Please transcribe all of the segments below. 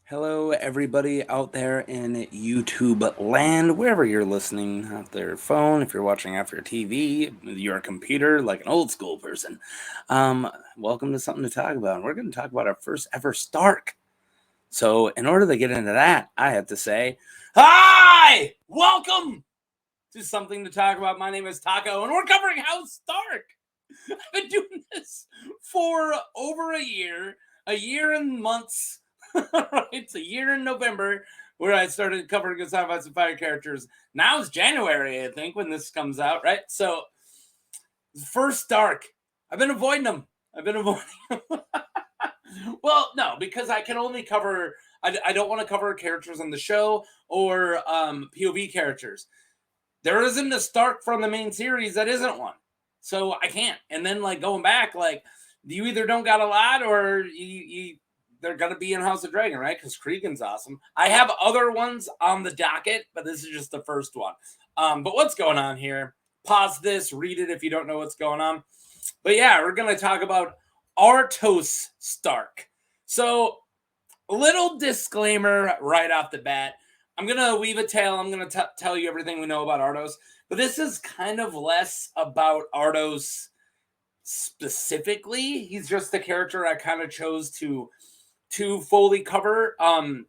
Hello, everybody out there in YouTube land, wherever you're listening, off their phone, if you're watching off your TV, your computer, like an old school person. Welcome to Something to Talk About. We're going to talk about our first ever Stark. So, in order to get into that, I have to say, hi! Welcome to Something to Talk About. My name is Taco, and we're covering House Stark. I've been doing this for over a year and months. Right, it's a year in November where I started covering Asoiaf and Fire characters. Now it's January, I think, when this comes out, right? So, first Stark. I've been avoiding them. Well, no, because I can only cover. I don't want to cover characters on the show or POV characters. There isn't a Stark from the main series that isn't one. So I can't. And then like going back, like you either don't got a lot or they're gonna be in House of Dragon, right? Because Cregan's awesome. I have other ones on the docket, but this is just the first one. But what's going on here? Pause this, read it if you don't know what's going on. But yeah, we're gonna talk about Artos Stark. So little disclaimer right off the bat. I'm going to weave a tale. I'm going to tell you everything we know about Artos. But this is kind of less about Artos specifically. He's just the character I kind of chose to fully cover. I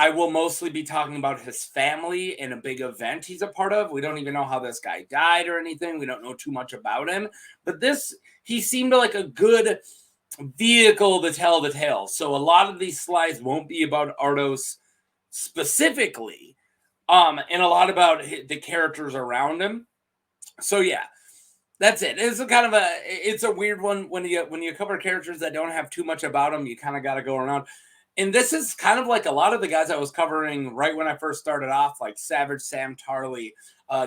will mostly be talking about his family and a big event he's a part of. We don't even know how this guy died or anything. We don't know too much about him. But he seemed like a good vehicle to tell the tale. So a lot of these slides won't be about Artos specifically, and a lot about the characters around him. So yeah, that's it. It's a weird one when you cover characters that don't have too much about them. You kind of got to go around. And this is kind of like a lot of the guys I was covering right when I first started off, like Savage Sam Tarley,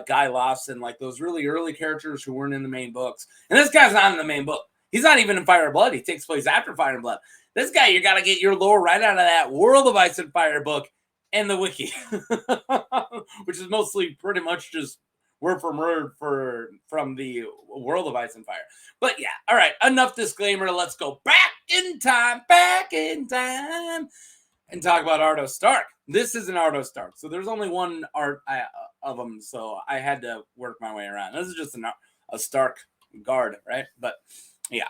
Guy Lawson, like those really early characters who weren't in the main books. And this guy's not in the main book. He's not even in Fire and Blood. He takes place after Fire and Blood. This guy, you got to get your lore right out of that World of Ice and Fire book and the wiki, which is mostly pretty much just word from word from the World of Ice and Fire. But yeah, all right, enough disclaimer. Let's go back in time, and talk about Ardon Stark. This is an Ardon Stark, so there's only one art of them, so I had to work my way around. This is just a Stark guard, right? But yeah.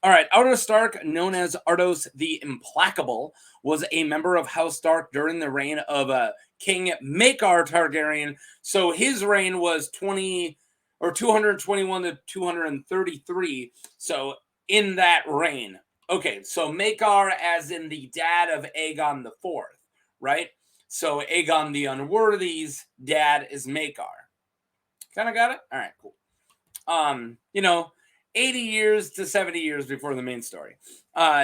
All right, Ardon Stark, known as Artos the Implacable, was a member of House Stark during the reign of King Maekar Targaryen. So his reign was 221 to 233. So in that reign. Okay, so Maekar as in the dad of Aegon the Fourth, right? So Aegon the Unworthy's dad is Maekar. Kind of got it? All right, cool. 80 years to 70 years before the main story.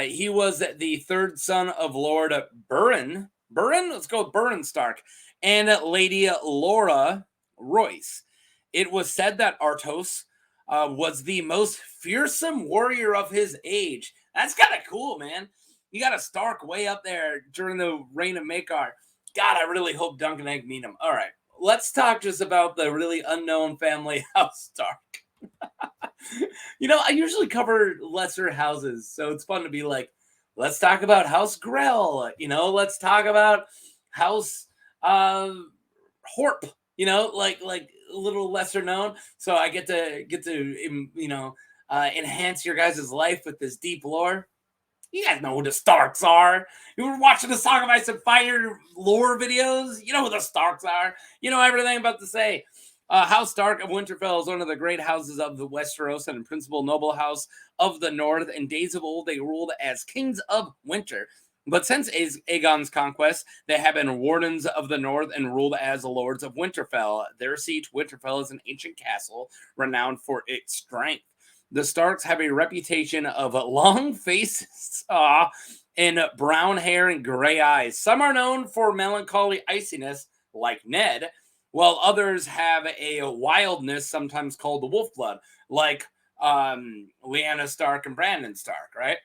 He was the third son of Lord Burren. Let's go with Burren Stark. And Lady Laura Royce. It was said that Artos was the most fearsome warrior of his age. That's kind of cool, man. You got a Stark way up there during the reign of Maekar. God, I really hope Dunk and Egg meet him. All right, let's talk just about the really unknown family House Stark. I usually cover lesser houses, so it's fun to be like, let's talk about House Grell. Let's talk about House Horp. Like a little lesser known. So I get to enhance your guys' life with this deep lore. You guys know who the Starks are. You were watching the Song of Ice and Fire lore videos. You know who the Starks are. You know everything I'm about to say. House Stark of Winterfell is one of the great houses of the Westeros and principal noble house of the North. In days of old, they ruled as kings of winter. But since Aegon's conquest, they have been wardens of the North and ruled as lords of Winterfell. Their seat, Winterfell, is an ancient castle renowned for its strength. The Starks have a reputation of long faces and brown hair and gray eyes. Some are known for melancholy iciness, like Ned, while others have a wildness, sometimes called the wolf blood, like Lyanna Stark and Brandon Stark, right?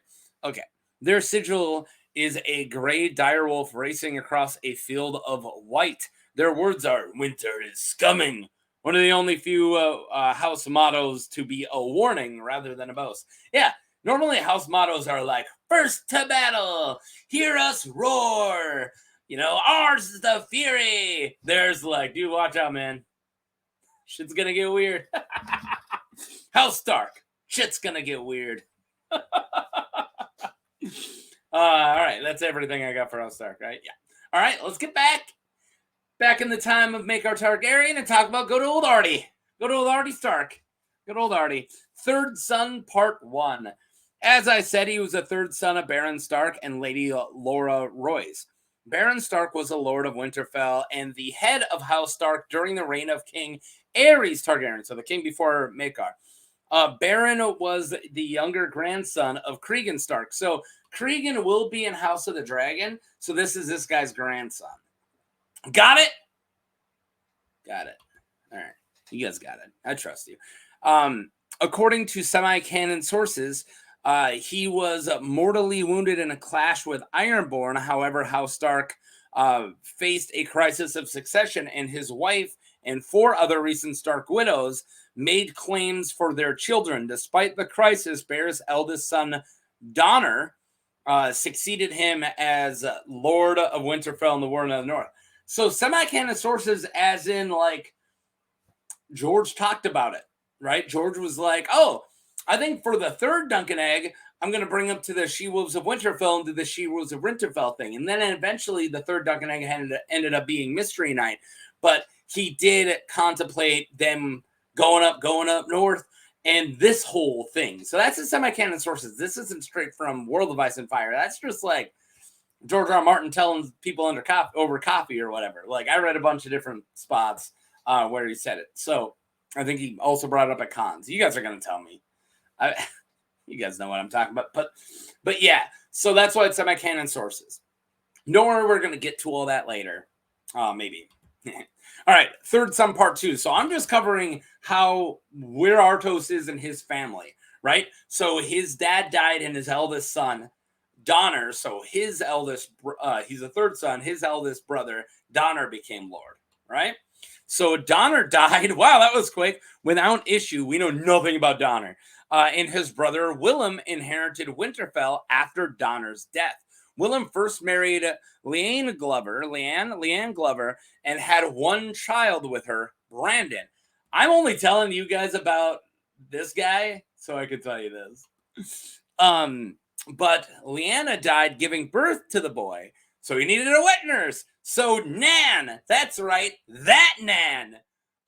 Okay. Their sigil is a gray direwolf racing across a field of white. Their words are, "Winter is coming." One of the only few house mottos to be a warning rather than a boast. Yeah, Normally, house mottos are like, first to battle, hear us roar. You know, ours is the fury. There's like, dude, watch out, man. Shit's gonna get weird. House Stark. Shit's gonna get weird. All right, that's everything I got for House Stark, right? Yeah. All right, let's get back in the time of Make Our Targaryen and talk about good old Artie. Good old Artie Stark. Good old Artie. Third Son, Part 1. As I said, he was a third son of Baron Stark and Lady Laura Royce. Baron Stark was a Lord of Winterfell and the head of House Stark during the reign of King Aerys Targaryen, so the king before Maekar. Baron was the younger grandson of Cregan Stark. So Cregan will be in House of the Dragon. So this is this guy's grandson. Got it? Got it. All right. You guys got it. I trust you. According to semi-canon sources, he was mortally wounded in a clash with Ironborn. However, House Stark faced a crisis of succession, and his wife and 4 other recent Stark widows made claims for their children. Despite the crisis, Bear's eldest son, Donner, succeeded him as Lord of Winterfell in the War of the North. So semi-canon sources, as in like George talked about it, right? George was like, oh, I think for the third Duncan Egg, I'm going to bring up to the She-Wolves of Winterfell and do the She-Wolves of Winterfell thing. And then eventually the third Duncan Egg ended up being Mystery Night. But he did contemplate them going up north and this whole thing. So that's the semi-canon sources. This isn't straight from World of Ice and Fire. That's just like George R. R. Martin telling people over coffee or whatever. Like, I read a bunch of different spots where he said it. So I think he also brought it up at cons. You guys are going to tell me. You guys know what I'm talking about. But yeah, so that's why it's semi-canon sources. Don't worry, we're going to get to all that later. Maybe. All right, Third Son Part 2. So I'm just covering where Artos is in his family, right? So his dad died and his eldest son, Donner, so his eldest, he's a third son, his eldest brother, Donner, became Lord, right? So Donner died, wow, that was quick, without issue. We know nothing about Donner. And his brother, Willem, inherited Winterfell after Donner's death. Willem first married Leanne Glover, and had one child with her, Brandon. I'm only telling you guys about this guy so I could tell you this. But Lyanna died giving birth to the boy, so he needed a wet nurse. So Nan, that's right, that Nan,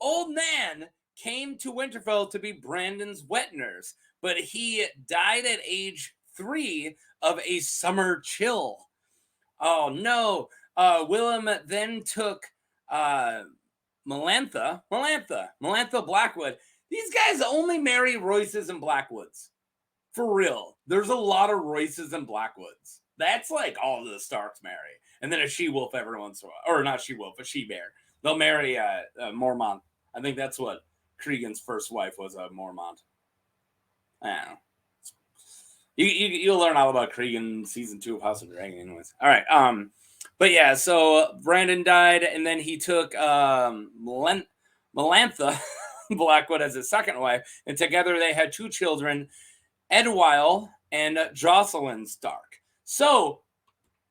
old Nan, came to Winterfell to be Brandon's wet nurse, but he died at age 3 of a summer chill. Oh no. Willem then took Melantha Blackwood. These guys only marry Royces and Blackwoods. For real. There's a lot of Royces and Blackwoods. That's like all the Starks marry. And then a she-wolf every once in a while. Or not she-wolf, a she-bear. They'll marry Mormont. I think that's what Cregan's first wife was, Mormont. I don't know. You'll learn all about Cregan season 2 of House of Dragon anyways. All right. But yeah, so Brandon died, and then he took Melantha Blackwood as his second wife, and together they had 2 children, Edwyle and Jocelyn Stark. So,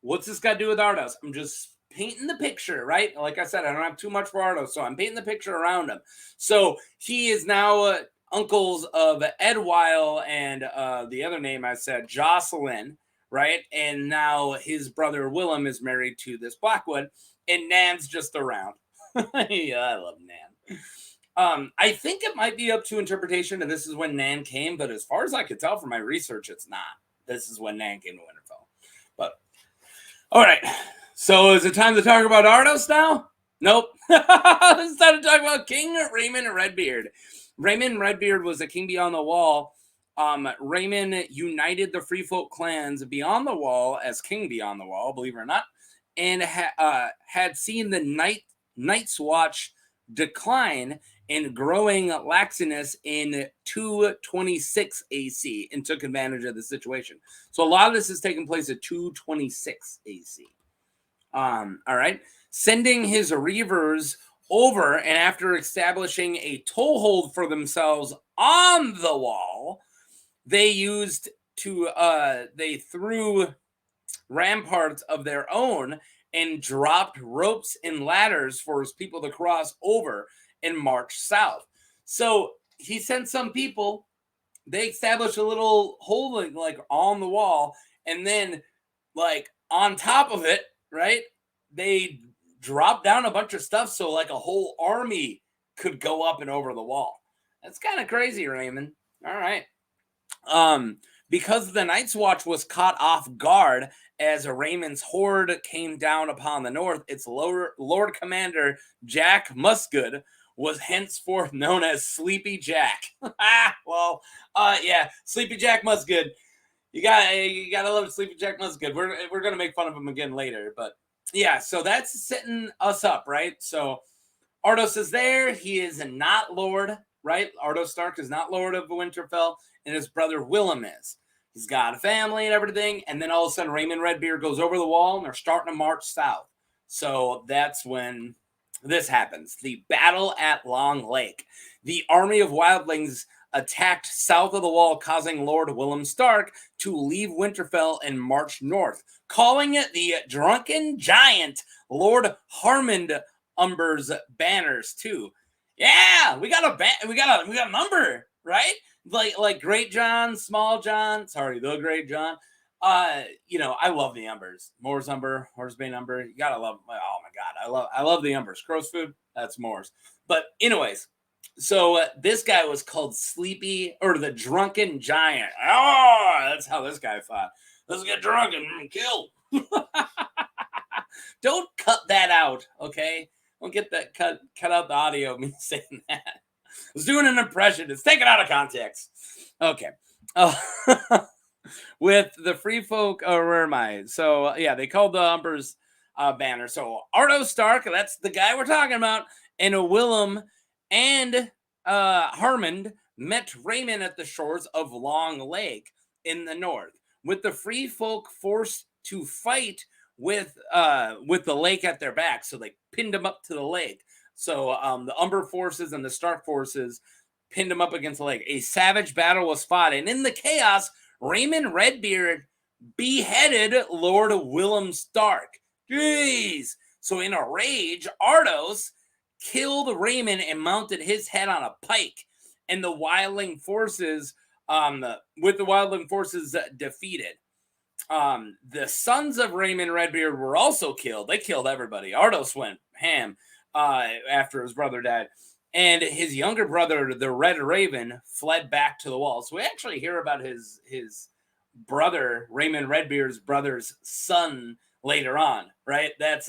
what's this got to do with Artos? I'm just painting the picture, right? Like I said, I don't have too much for Artos, so I'm painting the picture around him. So, he is now uncles of Edwyle and the other name I said, Jocelyn, right? And now his brother Willem is married to this Blackwood, and Nan's just around. Yeah, I love Nan. I think it might be up to interpretation, and this is when Nan came, but as far as I could tell from my research, it's not. This is when Nan came to Winterfell. But, all right. So is it time to talk about Artos now? Nope. It's time to talk about King Raymun Redbeard. Raymond Redbeard was a king beyond the wall. Raymond united the Free Folk clans beyond the wall as king beyond the wall, believe it or not, and had seen the Night's Watch decline and growing laxiness in 226 AC and took advantage of the situation. So a lot of this is taking place at 226 AC. All right. Sending his reavers over, and after establishing a toehold for themselves on the wall, they used they threw ramparts of their own and dropped ropes and ladders for his people to cross over and march south. So he sent some people. They established a little hole like on the wall, and then like on top of it, right? They dropped down a bunch of stuff so like a whole army could go up and over the wall. That's kind of crazy, Raymond. All right. Because the Night's Watch was caught off guard as Raymond's horde came down upon the north, its Lord Commander Jack Musgood was henceforth known as Sleepy Jack. Yeah, Sleepy Jack Musgood. You gotta love Sleepy Jack Musgood. We're gonna make fun of him again later, but yeah. So that's setting us up, right? So Artos is there. He is not Lord, right? Ardon Stark is not Lord of Winterfell, and his brother Willem is. He's got a family and everything, and then all of a sudden Raymond Redbeard goes over the wall, and they're starting to march south. So that's when this happens. The battle at Long Lake. The army of wildlings attacked south of the wall, causing Lord Willem Stark to leave Winterfell and march north, calling it the Drunken Giant, Lord Harmond Umber's banners too. Yeah, we got a number, right? Like Great John, Small John, sorry, the Great John. I love the Umbers. Moore's Umber, Horsebane Umber. You gotta love. Oh my god, I love the Umbers. Crow's food, that's Moore's. But anyways, so this guy was called Sleepy or the Drunken Giant. Oh, that's how this guy fought. Let's get drunk and kill. Don't cut that out, okay? Don't get that cut out the audio of me saying that. I was doing an impression. It's taken out of context. Okay. With the free folk, where am I? So yeah, they called the Umbers banner. So Ardon Stark, that's the guy we're talking about, and Willem and Harmond met Raymond at the shores of Long Lake in the north, with the free folk forced to fight with the lake at their back. So they pinned them up to the lake. So the Umber forces and the Stark forces pinned them up against the lake. A savage battle was fought, and in the chaos, Raymond Redbeard beheaded Lord Willem Stark. Jeez. So in a rage, Artos killed Raymond and mounted his head on a pike, and the wildling forces defeated. The sons of Raymond Redbeard were also killed. They killed everybody. Artos went ham after his brother died. And his younger brother, the Red Raven, fled back to the wall. So we actually hear about his brother, Raymond Redbeard's brother's son later on, right? That's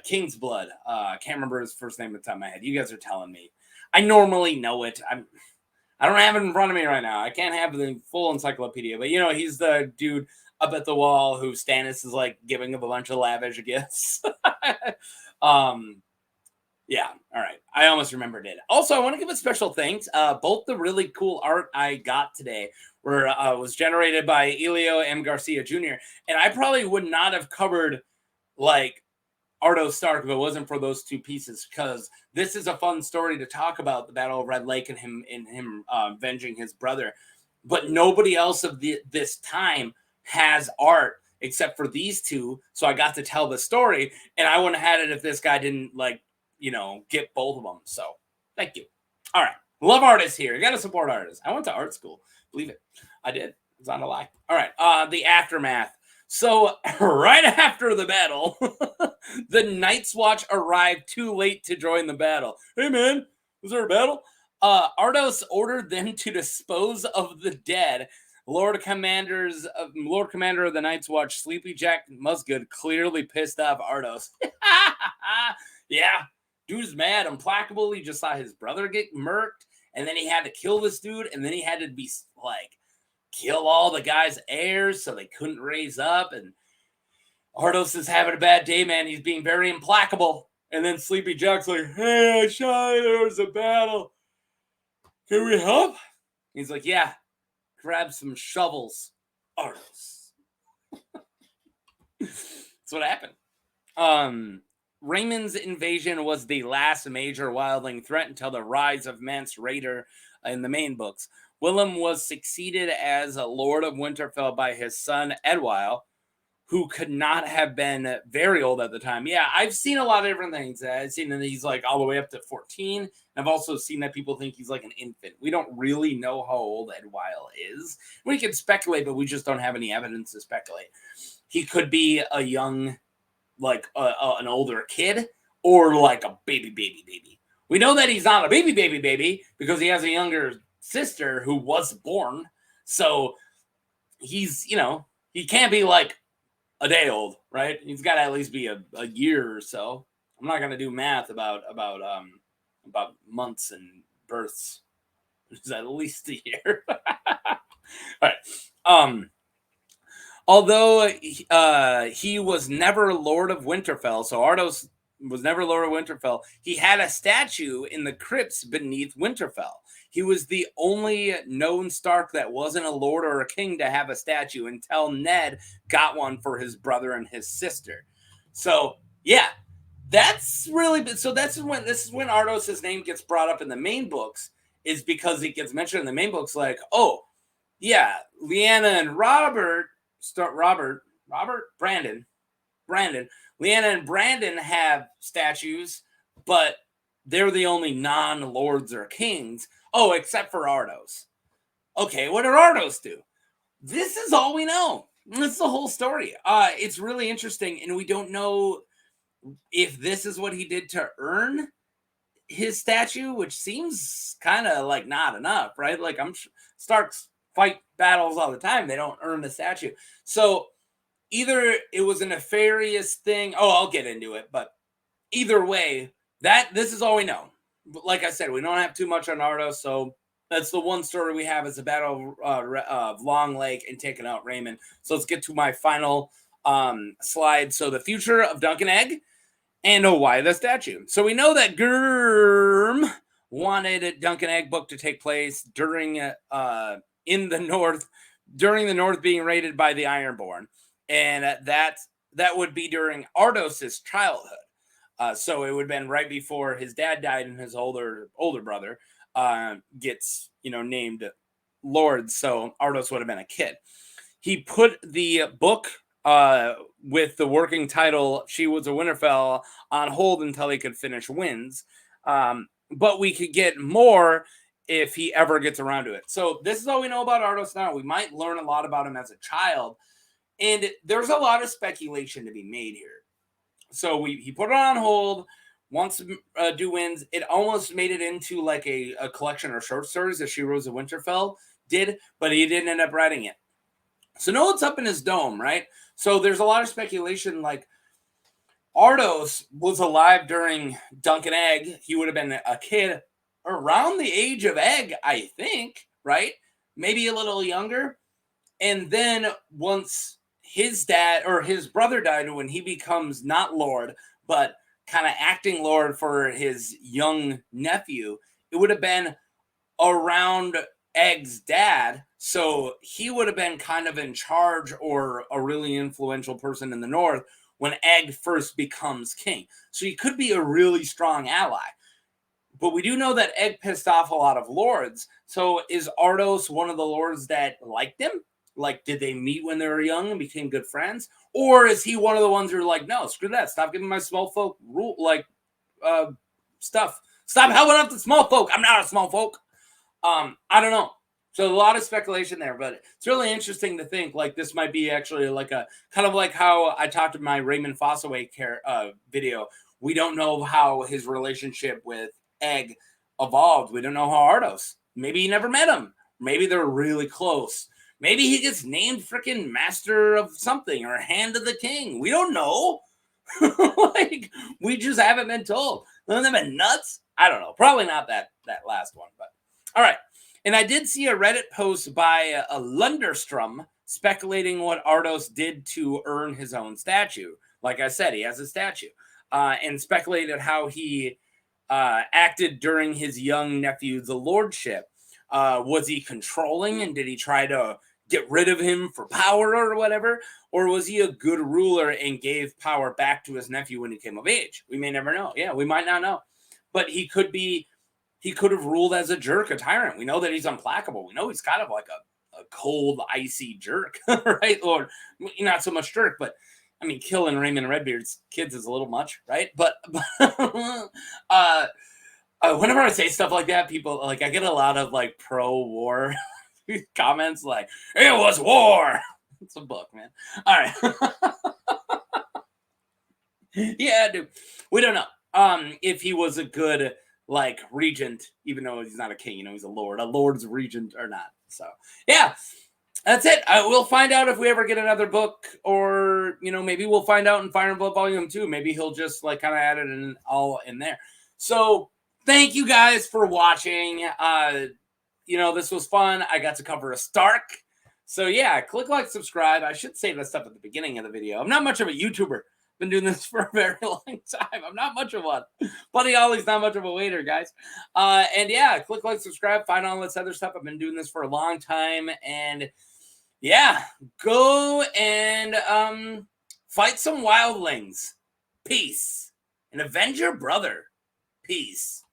King's Blood. I can't remember his first name at the top of my head. You guys are telling me. I normally know it. I don't have it in front of me right now. I can't have the full encyclopedia, but he's the dude up at the wall who Stannis is like giving him a bunch of lavish gifts. Yeah, all right. I almost remembered it. Also, I want to give a special thanks. Both the really cool art I got today was generated by Elio M. Garcia Jr., and I probably would not have covered like Ardon Stark if it wasn't for those two pieces, because this is a fun story to talk about, the Battle of Red Lake and him avenging his brother. But nobody else of this time has art except for these two, so I got to tell the story, and I wouldn't have had it if this guy didn't get both of them. So thank you. All right. Love artists here. You got to support artists. I went to art school. Believe it. I did. It's not a lie. All right. The aftermath. So right after the battle, the Night's Watch arrived too late to join the battle. Hey, man, was there a battle? Artos ordered them to dispose of the dead. Lord Commander of the Night's Watch, Sleepy Jack Musgood, clearly pissed off Artos. Yeah. Dude's mad, implacable. He just saw his brother get murked, and then he had to kill this dude, and then he had to be like kill all the guy's heirs so they couldn't raise up. And Artos is having a bad day, man. He's being very implacable. And then Sleepy Jack's like, "Hey, I saw there was a battle. Can we help?" He's like, "Yeah, grab some shovels, Artos." That's what happened. Raymond's invasion was the last major wildling threat until the rise of Mance Rayder in the main books. Willem was succeeded as a Lord of Winterfell by his son Edwile, who could not have been very old at the time. Yeah, I've seen a lot of different things. I've seen that he's like all the way up to 14. I've also seen that people think he's like an infant. We don't really know how old Edwile is. We can speculate, but we just don't have any evidence to speculate. He could be a young, like an older kid, or like a baby. We know that he's not a baby because he has a younger sister who was born. So he's, he can't be like a day old, right? He's got to at least be a year or so. I'm not going to do math about months and births. It's at least a year. All right. Although he was never Lord of Winterfell, so Artos was never Lord of Winterfell, he had a statue in the crypts beneath Winterfell. He was the only known Stark that wasn't a lord or a king to have a statue until Ned got one for his brother and his sister. So, yeah, that's really so. This is when Artos' name gets brought up in the main books, is because it gets mentioned in the main books, like, oh, yeah, Lyanna and Brandon. Lyanna and Brandon have statues, but they're the only non-lords or kings. Oh, except for Artos. Okay, what did Artos do? This is all we know. That's the whole story. It's really interesting, and we don't know if this is what he did to earn his statue, which seems kind of like not enough, right? Like, I'm sure Starks fight battles all the time. They don't earn the statue. So either it was a nefarious thing. Oh, I'll get into it. But either way, this is all we know. But like I said, we don't have too much on Ardos, so that's the one story we have is the Battle of Long Lake and taking out Raymond. So let's get to my final slide. So the future of Dunk and Egg and why the statue. So we know that Gurm wanted a Dunk and Egg book to take place during in the North, during the North being raided by the Ironborn, and that would be during Artos' childhood. So it would have been right before his dad died and his older brother gets named Lord. So Artos would have been a kid. He put the book with the working title "She Was a Winterfell" on hold until he could finish Winds. But we could get more if he ever gets around to it. So this is all we know about Artos now. We might learn a lot about him as a child, and there's a lot of speculation to be made here. So he put it on hold. Wants to do Winds. It almost made it into like a collection of short stories that She Rose of Winterfell did, but he didn't end up writing it. So know what's up in his dome, right? So there's a lot of speculation, like Artos was alive during Dunk and Egg. He would have been a kid around the age of Egg, I think, right? Maybe a little younger. And then once his dad or his brother died, when he becomes not Lord, but kind of acting Lord for his young nephew, it would have been around Egg's dad. So he would have been kind of in charge or a really influential person in the North when Egg first becomes king. So he could be a really strong ally. But we do know that Egg pissed off a lot of lords. So is Artos one of the lords that liked him? Like, did they meet when they were young and became good friends? Or is he one of the ones who are like, no, screw that. Stop giving my small folk stuff. Stop helping out the small folk. I'm not a small folk. I don't know. So a lot of speculation there, but it's really interesting to think like this might be actually like a kind of like how I talked in my Raymond Fossaway video. We don't know how his relationship with Egg evolved. We don't know how Artos. Maybe he never met him. Maybe they're really close. Maybe he gets named freaking Master of something or Hand of the King. We don't know. Like, we just haven't been told. Haven't they been nuts? I don't know. Probably not that last one, but all right. And I did see a Reddit post by a Lunderstrom speculating what Artos did to earn his own statue. Like I said, he has a statue. And speculated how he acted during his young nephew's lordship. Was he controlling and did he try to get rid of him for power or whatever? Or was he a good ruler and gave power back to his nephew when he came of age? We may never know. Yeah, we might not know. But he could be he could have ruled as a jerk, a tyrant. We know that he's implacable. We know he's kind of like a cold, icy jerk, right? Or not so much jerk, but I mean, killing Raymun Redbeard's kids is a little much, right? But whenever I say stuff like that, people like I get a lot of like pro-war comments, like "It was war." It's a book, man. All right, yeah, dude. We don't know if he was a good like regent, even though he's not a king. You know, he's a lord's regent or not. So yeah. That's it. We'll find out if we ever get another book, or maybe we'll find out in Fire and Blood Volume 2. Maybe he'll just like kind of add it all in there. So thank you guys for watching. This was fun. I got to cover a Stark. So yeah, click like, subscribe. I should say that stuff at the beginning of the video. I'm not much of a YouTuber. Been doing this for a very long time. I'm not much of one. Buddy Ollie's not much of a waiter, guys. And yeah, click like, subscribe, find all this other stuff. I've been doing this for a long time, and yeah, go and fight some wildlings. Peace. And avenge your brother. Peace.